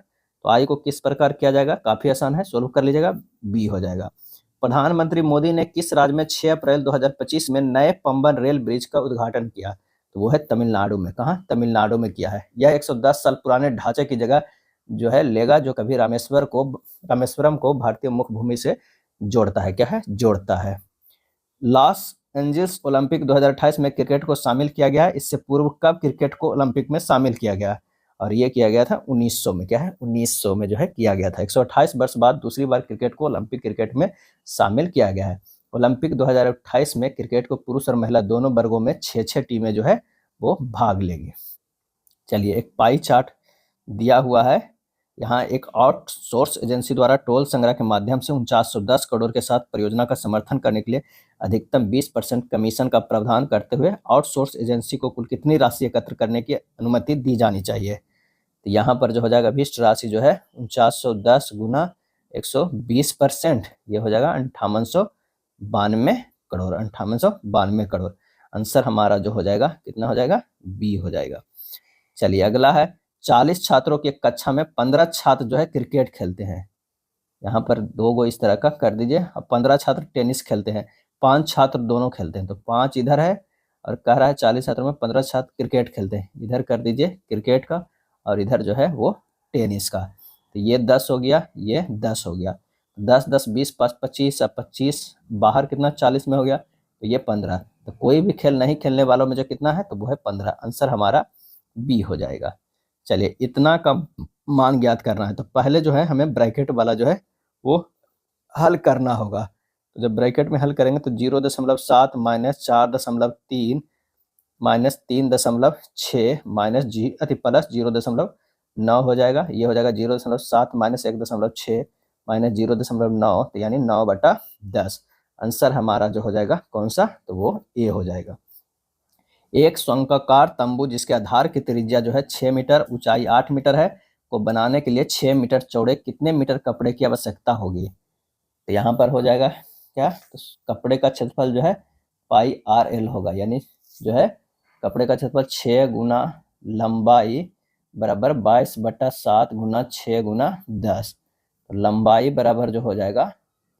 तो आई को किस प्रकार किया जाएगा? काफी आसान है, सोल्व कर लीजिएगा। बी हो जाएगा। प्रधानमंत्री मोदी ने किस राज्य में 6 अप्रैल 2025 में नए पंबन रेल ब्रिज का उद्घाटन किया? तो वो है तमिलनाडु में। कहाँ? तमिलनाडु में किया है। यह 110 साल पुराने ढांचे की जगह जो है लेगा, जो कभी रामेश्वरम को भारतीय मुख्य भूमि से जोड़ता है। क्या है? जोड़ता है। लॉस एंजिल्स ओलंपिक 2028 में क्रिकेट को शामिल किया गया है। इससे पूर्व कब क्रिकेट को ओलंपिक में शामिल किया गया? और ये किया गया था 1900 में। क्या है? 1900 में जो है किया गया था। 128 वर्ष बाद दूसरी बार क्रिकेट को ओलंपिक क्रिकेट में शामिल किया गया है। ओलंपिक 2028 में क्रिकेट को पुरुष और महिला दोनों वर्गों में 6-6 टीमें जो है वो भाग लेंगी। चलिए एक पाई चार्ट दिया हुआ है। यहाँ एक आउटसोर्स एजेंसी द्वारा टोल संग्रह के माध्यम से 4910 करोड़ के साथ परियोजना का समर्थन करने के लिए अधिकतम 20% कमीशन का प्रावधान करते हुए आउटसोर्स एजेंसी को कुल कितनी राशि एकत्र करने की अनुमति दी जानी चाहिए? तो यहाँ पर जो हो जाएगा अभिष्ट राशि जो है 4910 गुना 120%, ये हो जाएगा 5892 करोड़। 5892 करोड़। आंसर हमारा जो हो जाएगा कितना हो जाएगा? बी हो जाएगा। चलिए अगला है, 40 छात्रों की एक कक्षा में 15 छात्र जो है क्रिकेट खेलते हैं। यहाँ पर 2 गो इस तरह का कर दीजिए। अब 15 छात्र टेनिस खेलते हैं, 5 छात्र दोनों खेलते हैं। तो 5 इधर है और कह रहा है 40 छात्रों में 15 छात्र क्रिकेट खेलते हैं। इधर कर दीजिए क्रिकेट का और इधर जो है वो टेनिस का। तो ये 10 हो गया, ये 10 हो गया। 10 10 20 5 25, अब 25 बाहर कितना 40 में हो गया, तो ये 15। तो कोई भी खेल नहीं खेलने वालों में जो कितना है तो वो है 15। आंसर हमारा बी हो जाएगा। चलिए इतना का मान ज्ञात करना है, तो पहले जो है हमें ब्रैकेट वाला जो है वो हल करना होगा। तो जब ब्रैकेट में हल करेंगे तो 0.7 माइनस 4.3 माइनस 3.6 माइनस प्लस 0.9 हो जाएगा। ये हो जाएगा 0.7 माइनस 1.6 माइनस 0.9, तो यानी 9/10। आंसर हमारा जो हो जाएगा कौन सा? तो वो ए हो जाएगा। एक शंक्वाकार तंबू जिसके आधार की त्रिज्या जो है 6 मीटर, ऊंचाई 8 मीटर है, को बनाने के लिए 6 मीटर चौड़े कितने मीटर कपड़े की आवश्यकता होगी? तो यहाँ पर हो जाएगा क्या? तो कपड़े का क्षेत्रफल जो है πRL होगा, यानी जो है कपड़े का क्षेत्रफल 6 गुना लंबाई बराबर 22/7 गुना 6 गुना 10। तो लंबाई बराबर जो हो जाएगा,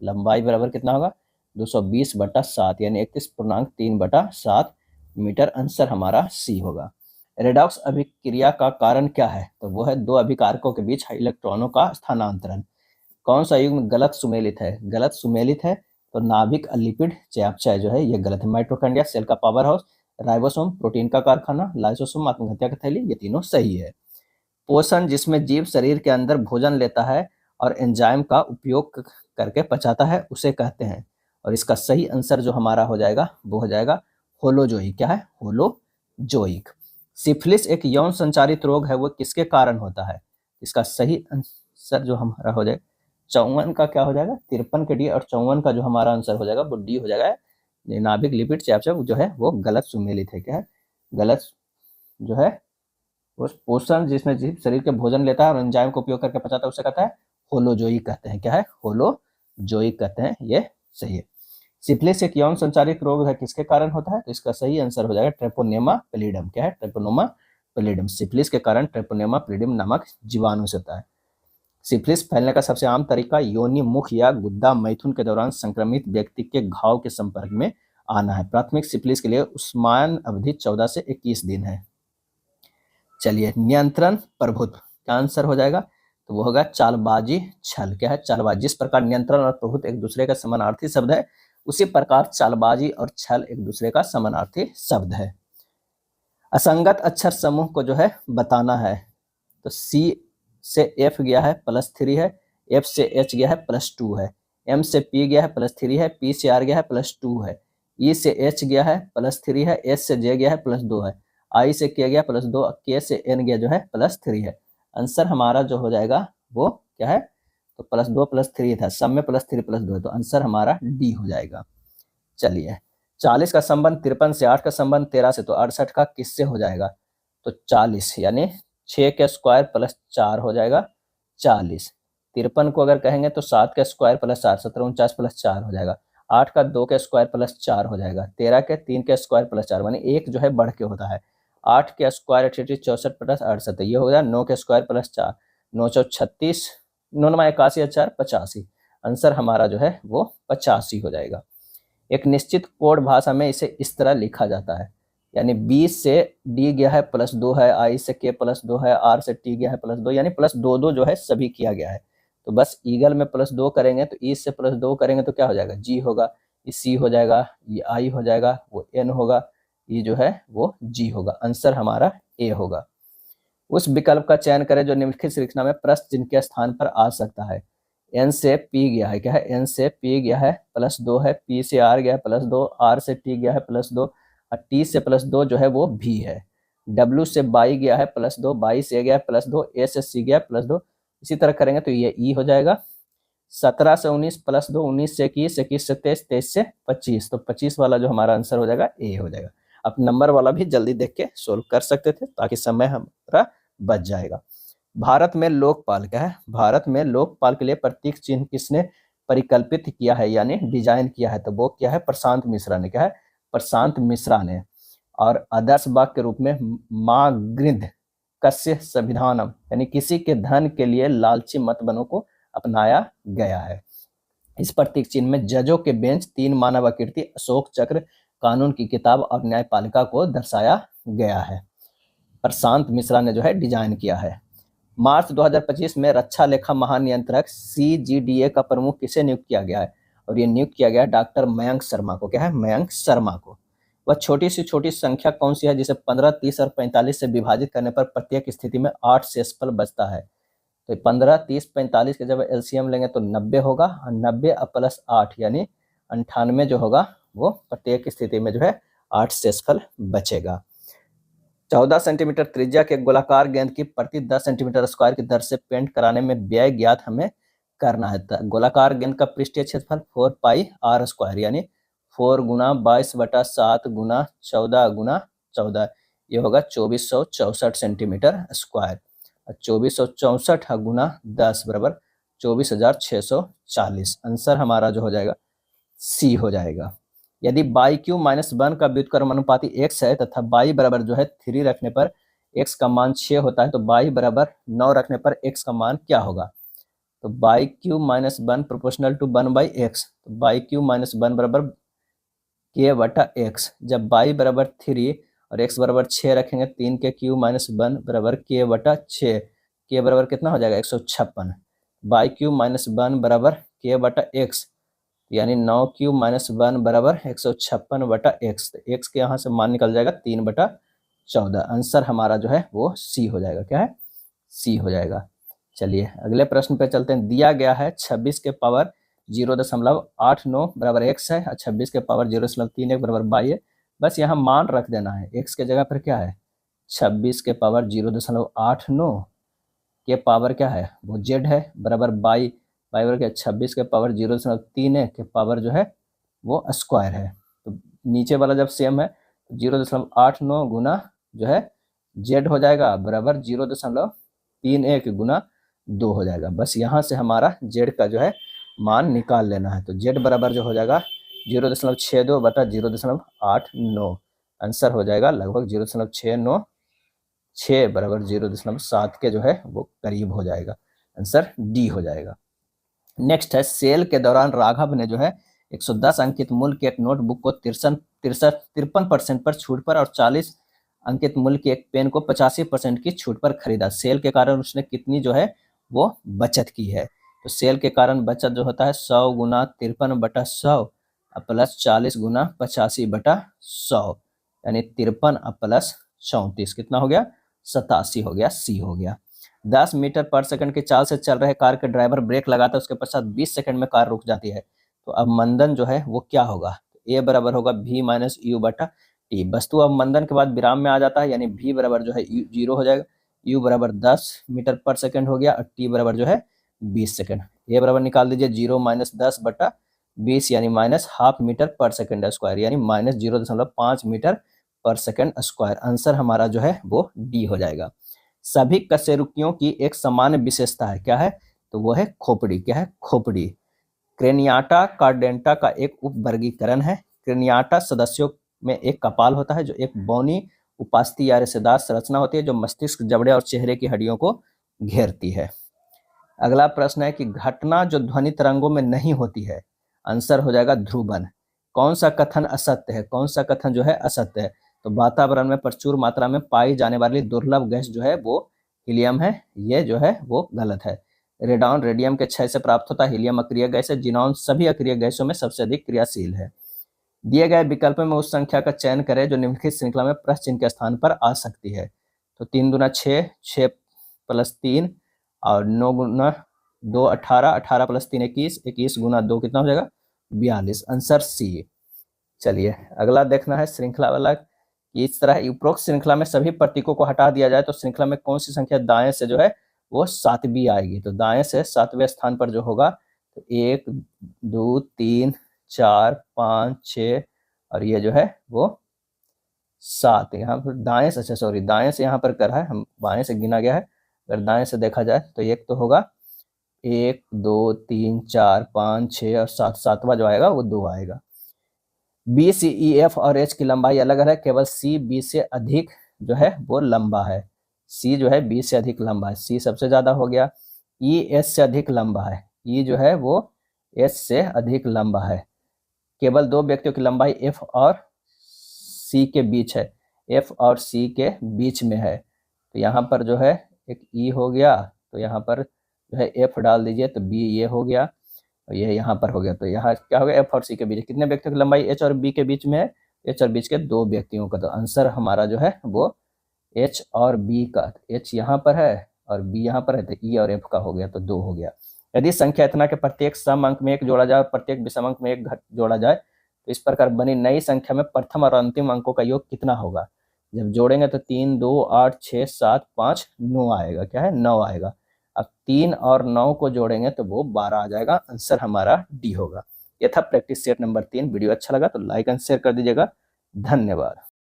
लंबाई बराबर कितना होगा? 220/7 यानी 31.3/7 मीटर। आंसर हमारा सी होगा। रेडॉक्स अभिक्रिया का कारण क्या है? तो वो है दो अभिकारकों के बीच इलेक्ट्रॉनों का स्थानांतरण। कौन सा युग्म गलत सुमेलित है? गलत सुमेलित है तो नाभिक लिपिड चयापचय जो है ये गलत है। माइटोकॉन्ड्रिया सेल का पावर हाउस, राइबोसोम प्रोटीन का कारखाना, लाइसोसोम आत्महत्या की थैली, ये तीनों सही है। पोषण जिसमें जीव शरीर के अंदर भोजन लेता है और एंजाइम का उपयोग करके पचाता है उसे कहते हैं। और इसका सही आंसर जो हमारा हो जाएगा वो हो जाएगा होलोजोइक। क्या है? होलोजोइक। सिफिलिस एक यौन संचारित रोग है, वो किसके कारण होता है? इसका सही आंसर जो हमारा हो जाएगा 54 का क्या हो जाएगा? 53 के डी, और 54 का जो हमारा आंसर हो जाएगा वो डी हो जाएगा। नाभिक लिपिड चयापचय जो है वो गलत सुमेलित है। क्या है? गलत जो है उस पोषण जिसमें जीव शरीर के भोजन लेता है और एंजाइम का उपयोग करके पचाता है उसे कहता है होलोजोइक कहते हैं। क्या है? होलोजोइक कहते हैं, ये सही है। सिफिलिस एक यौन संचारित रोग है, किसके कारण होता है? तो इसका सही आंसर हो जाएगा ट्रेपोनेमा पैलिडम। क्या है? Treponema pallidum. सिफिलिस के कारण ट्रेपोनेमा पैलिडम नामक जीवाणु से होता है। सिफिलिस फैलने का सबसे आम तरीका योनि, मुख या गुद्दा मैथुन के दौरान संक्रमित व्यक्ति के घाव के संपर्क में आना है। प्राथमिक सिफिलिस के लिए उस्मान अवधि 14 से 21 दिन है। चलिए, नियंत्रण प्रभुत्व का आंसर हो जाएगा तो वो होगा चालबाजी छल। क्या है? चालबाजी। जिस प्रकार नियंत्रण और प्रभुत्व एक दूसरे का समानार्थी शब्द है, उसी प्रकार चालबाजी और छल एक दूसरे का समानार्थी शब्द है। असंगत अक्षर समूह को जो है बताना है, तो सी से एफ गया है +3 है, एफ से एच गया है +2 है, एम से पी गया है +3 है, पी से आर गया है +2 है, ई से एच गया है +3 है, एस से जे गया है +2 है, आई से के गया +2, के से एन गया जो है +3 है। आंसर हमारा जो हो जाएगा वो क्या है? तो +2 +3 था, सब में +3 +2 है, तो आंसर हमारा डी हो जाएगा। चलिए, 40 का संबंध 53 से, 8 का संबंध 13 से, तो 68 का किससे हो जाएगा? तो 40 यानी 6 के स्क्वायर +4 हो जाएगा 40। 53 को अगर कहेंगे तो 7 के स्क्वायर +4, 17 49 +4 हो जाएगा। 8 का 2 के स्क्वायर +4 हो जाएगा। 13 के 3 के स्क्वायर +4, मानी एक जो है बढ़ के होता है। 8 के स्क्वायर 64 +68, ये हो गया 9 के स्क्वायर +4, 9 चौ 36, 9 9 81 4 85। आंसर हमारा जो है वो 85 हो जाएगा। एक निश्चित कोड भाषा में इसे इस तरह लिखा जाता है, यानी बी से डी गया है +2 है, आई से के +2 है, आर से टी गया है +2, यानी +2 जो है सभी किया गया है। तो बस ईगल में +2 करेंगे तो ई से +2 करेंगे तो क्या हो जाएगा? जी होगा, ये सी हो जाएगा, ये आई हो जाएगा, वो एन होगा, ये जो है वो जी होगा। आंसर हमारा ए होगा। उस विकल्प का चयन करें जो निम्नलिखित श्रृंखला में प्रश्न चिन्ह के स्थान पर आ सकता है। एन से पी गया है। क्या है? एन से पी गया है +2 है, पी से आर गया है +2, आर से टी गया है +2, और टी से +2 जो है वो भी है। डब्ल्यू से बाई गया है +2, बाई से गया है +2, ए से सी गया है +2। इसी तरह करेंगे तो ये ई हो जाएगा। 17 से 19 +2, 19 से 21, 21 से 23, 23 से 25, तो 25 वाला जो हमारा आंसर हो जाएगा ए हो जाएगा। आप नंबर वाला भी जल्दी देख के सोल्व कर सकते थे ताकि समय हमारा बच जाएगा। भारत में लोकपाल। क्या है? भारत में लोकपाल के लिए प्रतीक चिन्ह किसने परिकल्पित किया है यानी डिजाइन किया है? तो वो क्या है? प्रशांत मिश्रा ने। क्या है? प्रशांत मिश्रा ने। और आदर्श वाक्य के रूप में मां गृध कस्य संविधानम, यानी किसी के धन के लिए लालची मत बनो को अपनाया गया है। इस प्रतीक चिन्ह में जजों के बेंच, 3 मानव आकृति, अशोक चक्र, कानून की किताब और न्यायपालिका को दर्शाया गया है। प्रशांत मिश्रा ने जो है डिजाइन किया है। मार्च 2025 में रक्षा लेखा महानियंत्रक CGDA का प्रमुख किसे नियुक्त किया गया है? और ये नियुक्त किया गया है डॉक्टर मयंक शर्मा को। क्या है? मयंक शर्मा को। वह छोटी से छोटी संख्या कौन सी है जिसे 15, 30 और 45 से विभाजित करने पर प्रत्येक स्थिति में 8 शेषफल बचता है? तो 15, 30, 45 के जब LCM लेंगे तो 90 होगा, और 90 +8 यानी 98 जो होगा वो प्रत्येक स्थिति में जो है 8 शेषफल बचेगा। 14 सेंटीमीटर त्रिज्या के गोलाकार गेंद की प्रति 10 सेंटीमीटर स्क्वायर की दर से पेंट कराने में व्यय ज्ञात हमें करना है। गोलाकार गेंद का पृष्ठीय क्षेत्रफल 4πr² यानी 4 × 22/7 × 14 × 14, ये होगा 2464 सेंटीमीटर स्क्वायर। 2464 × 10 बराबर 24,640। आंसर हमारा जो हो जाएगा सी हो जाएगा। यदि बाई क्यू -1 का व्युत्क्रम अनुपाती x है तथा बाई बराबर जो है 3 रखने पर x का मान 6 होता है, तो बाई बराबर 9 रखने पर x का मान क्या होगा? तो by Q -1 proportional to 1/x, तो बाई क्यू -1 बराबर के बटा एक्स। जब बाई बराबर 3 और एक्स बराबर 6 रखेंगे, 3 के क्यू माइनस 1 बराबर के बटा 6। के बराबर कितना हो जाएगा 156। बाई क्यू माइनस 1 बराबर के बटा एक्स, यानी 9 क्यू माइनस 1 बराबर 156 बटा एक्स। एक्स के यहाँ से मान निकल जाएगा 3/14। आंसर हमारा जो है वो सी हो जाएगा। क्या है? सी हो जाएगा। चलिए अगले प्रश्न पे चलते हैं। दिया गया है 26 के पावर 0.89 बराबर एक्स है, 26 के पावर 0.31 बराबर बाई है। बस यहाँ मान रख देना है। एक्स के जगह पर क्या है 26 के पावर 0.89 के पावर क्या है वो जेड है, बराबर बाई। बाई बराबर क्या 26 के पावर 0.3 के पावर जो है वो स्क्वायर है। तो नीचे वाला जब सेम है 0.89 गुना जो है जेड हो जाएगा बराबर 0.31 गुना 2 हो जाएगा। बस यहाँ से हमारा जेड का जो है मान निकाल लेना है। तो जेड बराबर जो हो जाएगा 0.62 बटा 0.89। आंसर हो जाएगा लगभग 0.696 बराबर 0.7 के जो है वो करीब हो जाएगा। आंसर डी हो जाएगा। नेक्स्ट है, सेल के दौरान राघव ने जो है 110 अंकित मूल्य के एक नोटबुक को 53% पर छूट पर और 40 अंकित मूल्य के एक पेन को 85% की छूट पर खरीदा। सेल के कारण उसने कितनी जो है वो बचत की है? तो सेल के कारण बचत जो होता है 100 गुना 53/100 प्लस 40 गुना 85/100, यानी 53 प्लस 34 कितना हो गया 87 हो गया। सी हो गया। 10 मीटर पर सेकंड की चाल से चल रहे कार के ड्राइवर ब्रेक लगाता है, उसके पश्चात 20 सेकंड में कार रुक जाती है। तो अवमंदन जो है वो क्या होगा? ए बराबर होगा v माइनस यू बटा टी। वस्तु अवमंदन के बाद विराम में आ जाता है, यानी v बराबर जो है 0 हो जाएगा। u बराबर 10 मीटर पर सेकंड हो गया और t बराबर जो है 20 सेकंड। ए बराबर निकाल दीजिए 0 माइनस 10 बटा 20, यानी माइनस हाफ मीटर पर सेकंड स्क्वायर, यानी माइनस 0.5 मीटर पर सेकंड स्क्वायर। आंसर हमारा जो है वो डी हो जाएगा। सभी कशेरुकियों की एक सामान्य विशेषता है, क्या है? तो वो है खोपड़ी। क्या है? खोपड़ी। क्रेनियाटा कार्डेंटा का एक उपवर्गीकरण है। क्रेनियाटा सदस्यों में एक कपाल होता है जो एक बौनी उपास्थि या रेशेदार संरचना होती है जो मस्तिष्क, जबड़े और चेहरे की हड्डियों को घेरती है। अगला प्रश्न है कि घटना जो ध्वनि तरंगों में नहीं होती है। आंसर हो जाएगा ध्रुवन। कौन सा कथन असत्य है? कौन सा कथन जो है असत्य है? तो वातावरण में प्रचुर मात्रा में पाई जाने वाली दुर्लभ गैस जो है वो हीलियम है, ये जो है वो गलत है। रेडॉन रेडियम के क्षय से प्राप्त होता है। हीलियम अक्रिय गैस है। जिनॉन सभी अक्रिय गैसों में सबसे अधिक क्रियाशील है। दिए गए विकल्प में उस संख्या का चयन करें जो निम्नलिखित श्रृंखला में प्रश्न चिन्ह के स्थान पर आ सकती है। तो 3 दूना 6, 6 प्लस 3 और 9 गुना 2 18, 18 प्लस 3 21, 21 गुना 2 कितना हो जाएगा 42। Answer C. चलिए अगला देखना है श्रृंखला वाला। इस तरह उपरोक्त श्रृंखला में सभी प्रतीकों को हटा दिया जाए तो श्रृंखला में कौन सी संख्या दाएं से जो है वो 7वीं आएगी? तो दाएं से 7वें स्थान पर जो होगा तो 1 2 3 4 5 6 और ये जो है वो 7 यहाँ पर दाएं से, अच्छा सॉरी दाएं से यहाँ पर कर है, हम बाएं से गिना गया है। अगर दाएं से देखा जाए तो एक तो होगा 1 2 3 4 5 6 और 7, 7वां जो आएगा वो 2 आएगा। बी सी ई एफ और एच की लंबाई अलग अलग है, केवल सी बी से अधिक जो है वो लंबा है। सी जो है बी से अधिक लंबा है, सी सबसे ज्यादा हो गया। ई एस से अधिक लंबा है, ई जो है वो एस से अधिक लंबा है। केवल 2 व्यक्तियों की लंबाई एफ और सी के बीच है, एफ और सी के बीच में है। तो यहाँ पर जो है एक ई हो गया, तो यहाँ पर जो है एफ डाल दीजिए तो बी ये हो गया और ये यहाँ पर हो गया। तो यहाँ क्या हो गया एफ और सी के बीच। कितने व्यक्तियों की लंबाई एच और बी के बीच में है? एच और बीच के 2 व्यक्तियों का। तो आंसर हमारा जो है वो एच और बी का, एच यहाँ पर है और बी यहाँ पर है, तो ई और एफ का हो गया, तो 2 हो गया। यदि संख्या इतना के प्रत्येक सम अंक में 1 जोड़ा जाए और प्रत्येक विषम अंक में 1 घट जोड़ा जाए तो इस प्रकार बनी नई संख्या में प्रथम और अंतिम अंकों का योग कितना होगा? जब जोड़ेंगे तो 3 2 8 6 7 5 9 आएगा। क्या है? 9 आएगा। अब 3 और 9 को जोड़ेंगे तो वो 12 आ जाएगा। आंसर हमारा डी होगा। ये था प्रैक्टिस सेट नंबर 3। वीडियो अच्छा लगा तो लाइक एंड शेयर कर दीजिएगा। धन्यवाद।